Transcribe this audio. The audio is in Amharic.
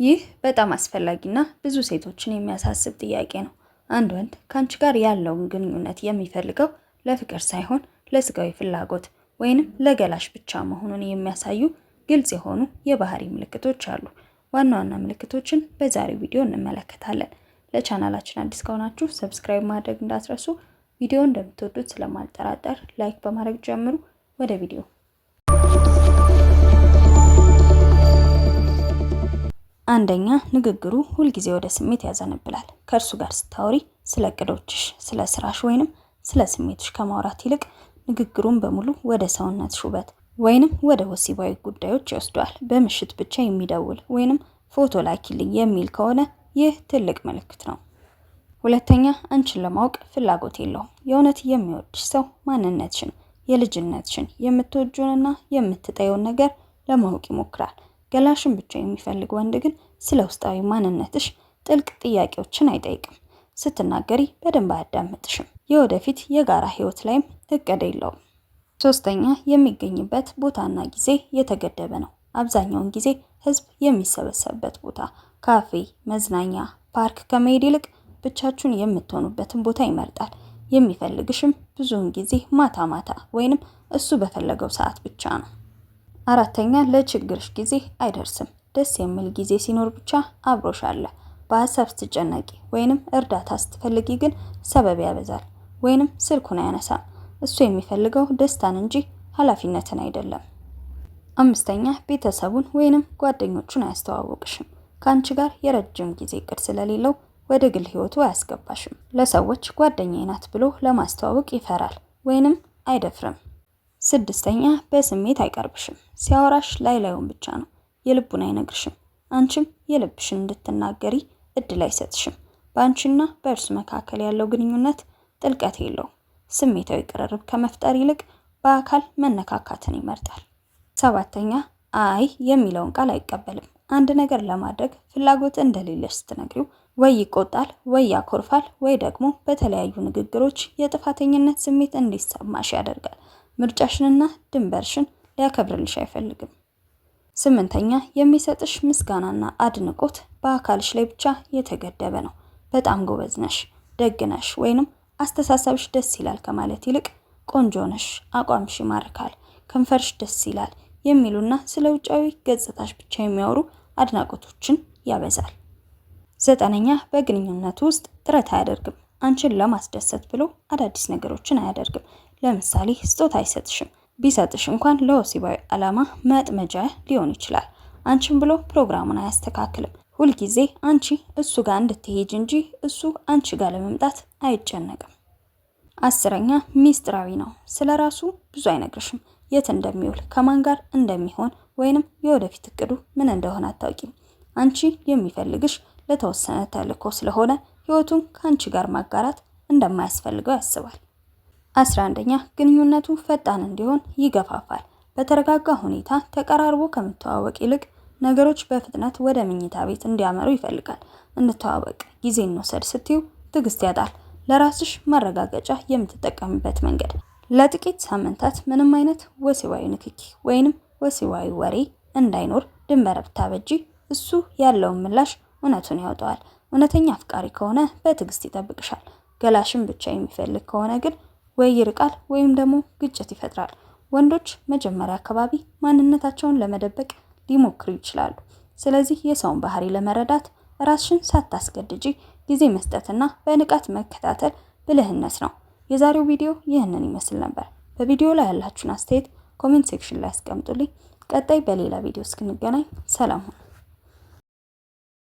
ይህ በጣም አስፈላጊና ብዙ ሴቶችን የሚያሳስብ ጥያቄ ነው። አንድ ወንድ ካንቺ ጋር ያለውን ግንኙነት የሚፈልገው ለፍቅር ሳይሆን ለስጋዊ ፍላጎት ወይንም ለገላሽ ብቻ መሆኑን የሚያሳዩ ግልጽ የሆኑ የባህሪ ምልክቶች አሉ። ዋና ዋና ምልክቶችን በዛሬው ቪዲዮ እንመለከታለን። ለቻናላችን አዲስ ከሆናችሁ ሰብስክራይብ ማድረግ እንዳትረሱ። ቪዲዮ እንደምትወዱት ስለማልጠራጠር ላይክ በማድረግ ጀምሩ። ወደ ቪዲዮ። አንደኛ፣ ንግግሩ ሁልጊዜ ወደ ስሜት ያዘነብላል። ከእርሱ ጋር ስታወሪ ስለ እቅዶችሽ፣ ስለ ስራሽ ወይንም ስለ ስሜትሽ ከማውራት ይልቅ ንግግሩን በሙሉ ወደ ሰውነትሽ ውበት ወይንም ወደ ወሲባዊ ጉዳዮች ይወስዷል። በምሽት ብቻ የሚደውል ወይንም ፎቶ ላኪልኝ የሚል ከሆነ ይህ ትልቅ ምልክት ነው። ሁለተኛ፣ አንቺን ለማወቅ ፍላጎት የለውም። የእውነት የሚወድሽ ሰው ማንነትሽን፣ የልጅነትሽን፣ የምትወጂውንና የምትጠየውን ነገር ለማወቅ ይሞክራል። ገላሽን ብቻ የሚፈልግ ወንድ ግን ስለ ውስጣዊ ማንነትሽ ጥልቅ ጥያቄዎችን አይጠይቅም። ስትናገሪ በደንብ አያዳምጥሽም። የወደፊት የጋራ ህይወት ላይም እቅድ የለውም። ሶስተኛ፣ የሚገኝበት ቦታና ጊዜ የተገደበ ነው። አብዛኛውን ጊዜ ህዝብ የሚሰበሰብበት ቦታ፣ ካፌ፣ መዝናኛ፣ ፓርክ ከመሄድ ይልቅ ብቻችሁን የምትሆኑበትን ቦታ ይመርጣል። የሚፈልግሽም ብዙውን ጊዜ ማታ ማታ ወይንም እሱ በፈለገው ሰዓት ብቻ ነው። አራተኛ፣ ለችግርሽ ጊዜ አይደርስም። ደስ የሚል ጊዜ ሲኖር ብቻ አብሮሽ አለ። በሀሳብ ስትጨነቂ ወይንም እርዳታ ስትፈልጊ ግን ሰበብ ያበዛል ወይንም ስልኩን አያነሳም። እሱ የሚፈልገው ደስታን እንጂ ኃላፊነትን አይደለም። አምስተኛ፣ ቤተሰቡን ወይንም ጓደኞቹን አያስተዋውቅሽም። ከአንቺ ጋር የረጅም ጊዜ እቅድ ስለሌለው ወደ ግል ህይወቱ አያስገባሽም። ለሰዎች ጓደኛዬ ናት ብሎ ለማስተዋወቅ ይፈራል ወይንም አይደፍርም። ስድስተኛ፣ በስሜት አይቀርብሽም። ሲያወራሽ ላዩን ብቻ ነው፣ የልቡን አይነግርሽም። አንቺም የልብሽን እንድትናገሪ እድል አይሰጥሽም። በአንቺና በእርሱ መካከል ያለው ግንኙነት ጥልቀት የለውም። ስሜታዊ ቅርርብ ከመፍጠር ይልቅ በአካል መነካካትን ይመርጣል። ሰባተኛ፣ አይ የሚለውን ቃል አይቀበልም። አንድ ነገር ለማድረግ ፍላጎት እንደሌለሽ ስትነግሪው ወይ ይቆጣል፣ ወይ ያኮርፋል፣ ወይ ደግሞ በተለያዩ ንግግሮች የጥፋተኝነት ስሜት እንዲሰማሽ ያደርጋል። ምርጫሽንና ድንበርሽን ሊያከብርልሽ አይፈልግም። ስምንተኛ፣ የሚሰጥሽ ምስጋናና አድንቆት በአካልሽ ላይ ብቻ የተገደበ ነው። በጣም ጎበዝ ነሽ፣ ደግ ነሽ ወይንም አስተሳሰብሽ ደስ ይላል ከማለት ይልቅ ቆንጆ ነሽ፣ አቋምሽ ይማርካል፣ ከንፈርሽ ደስ ይላል የሚሉና ስለ ውጫዊ ገጽታሽ ብቻ የሚያወሩ አድናቆቶችን ያበዛል። ዘጠነኛ፣ በግንኙነቱ ውስጥ ጥረት አያደርግም። አንቺን ለማስደሰት ብሎ አዳዲስ ነገሮችን አያደርግም። ለምሳሌ ስጦታ አይሰጥሽም። ቢሰጥሽ እንኳን ለወሲባዊ ዓላማ መጥመጃ ሊሆን ይችላል። አንቺን ብሎ ፕሮግራሙን አያስተካክልም። ሁልጊዜ አንቺ እሱ ጋር እንድትሄጂ እንጂ እሱ አንቺ ጋር ለመምጣት አይጨነቅም። አስረኛ፣ ሚስጥራዊ ነው። ስለራሱ ብዙ አይነግርሽም። የት እንደሚውል፣ ከማን ጋር እንደሚሆን ወይንም የወደፊት እቅዱ ምን እንደሆነ አታውቂም። አንቺ የሚፈልግሽ ለተወሰነ ተልዕኮ ስለሆነ ህይወቱን ከአንቺ ጋር ማጋራት እንደማያስፈልገው ያስባል። 11ኛ፣ ግንኙነቱ ፈጣን እንዲሆን ይገፋፋል። በተረጋጋ ሁኔታ ተቀራርቦ ከመተዋወቅ ይልቅ ነገሮች በፍጥነት ወደ መኝታ ቤት እንዲያመሩ ይፈልጋል። እንተዋወቅ፣ ጊዜ እንውሰድ ስትዩ ትዕግስት ያጣል። ለራስሽ ማረጋገጫ የምትጠቀምበት መንገድ፣ ለጥቂት ሳምንታት ምንም አይነት ወሲባዊ ንክኪ ወይንም ወሲባዊ ወሬ እንዳይኖር ድንበር ብታበጂ እሱ ያለውን ምላሽ እውነቱን ያወጣዋል። እውነተኛ አፍቃሪ ከሆነ በትዕግስት ይጠብቅሻል። ገላሽን ብቻ የሚፈልግ ከሆነ ግን ወይ ይርቃል ወይም ደግሞ ግጭት ይፈጥራል። ወንዶች መጀመሪያ አካባቢ ማንነታቸውን ለመደበቅ ሊሞክሩ ይችላሉ። ስለዚህ የሰውን ባህሪ ለመረዳት ራስሽን ሳታስገድጂ ጊዜ መስጠትና በንቃት መከታተል ብልህነት ነው። የዛሬው ቪዲዮ ይህንን ይመስል ነበር። በቪዲዮ ላይ ያላችሁን አስተያየት ኮሜንት ሴክሽን ላይ አስቀምጡልኝ። ቀጣይ በሌላ ቪዲዮ እስክንገናኝ ሰላም ሁኑ።